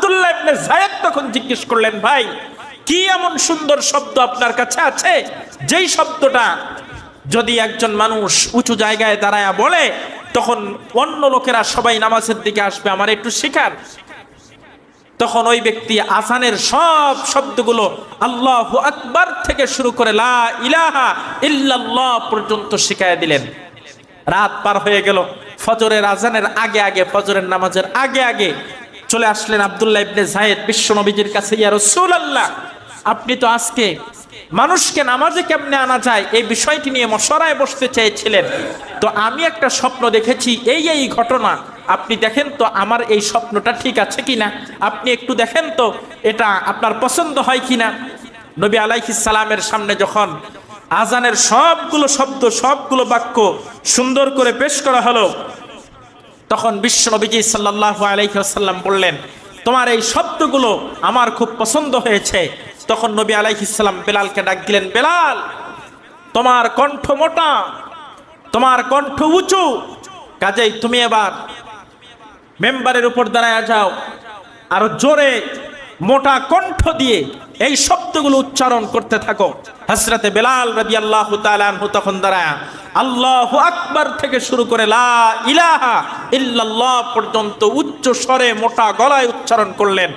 আব্দুল্লাহ ইবনে যায়েদ তখন জিজ্ঞেস করলেন, ভাই কি এমন সুন্দর শব্দ আপনার কাছে আছে যেই শব্দটা যদি একজন মানুষ উঁচু জায়গায় দাঁড়ায়া বলে তখন অন্য লোকেরা সবাই নামাজের দিকে আসবে, আমার একটু শেখান। তখন ওই ব্যক্তি আযানের সব শব্দগুলো আল্লাহু আকবার থেকে শুরু করে লা ইলাহা ইল্লাল্লাহ পর্যন্ত শিখায়া দিলেন। রাত পার হয়ে গেল, ফজরের আযানের আগে আগে, ফজরের নামাজের আগে আগে চলে আসলেন আব্দুল্লাহ ইবনে যায়েদ বিশ্ব নবীজির কাছে। ইয়া রাসূলুল্লাহ, আপনি তো আজকে মানুষকে নামাজে কেমনে আনা যায় এই বিষয়টি নিয়ে মশওয়ারায় বসতে চেয়েছিলেন, তো আমি একটা স্বপ্ন দেখেছি, এই ঘটনা, আপনি দেখেন তো আমার এই স্বপ্নটা ঠিক আছে কিনা, আপনি একটু দেখেন তো এটা আপনার পছন্দ হয় কিনা। নবী আলাইহিস সালামের সামনে যখন আযানের সবগুলো শব্দ, সবগুলো বাক্য সুন্দর করে পেশ করা হলো, তখন বিশ্ব নবীজি সাল্লাল্লাহু আলাইহি ওয়াসাল্লাম বললেন, তোমার এই শব্দগুলো আমার খুব পছন্দ হয়েছে। তখন নবী আলাইহিস সালাম বেলালকে ডাক দিলেন, বেলাল, তোমার কণ্ঠ মোটা, তোমার কণ্ঠ উঁচু, কাজেই তুমি এবার মেম্বারের উপর দাঁড়ায় যাও, আরো জোরে মোটা কণ্ঠ দিয়ে এই শব্দগুলো উচ্চারণ করতে থাকো। হযরতে বেলাল রাদিয়াল্লাহু তাআলা আনহু তখন দাঁড়ায় আল্লাহু আকবার থেকে শুরু করে লা ইলাহা ইল্লাল্লাহ পর্যন্ত উচ্চ স্বরে মোটা গলায় উচ্চারণ করলেন।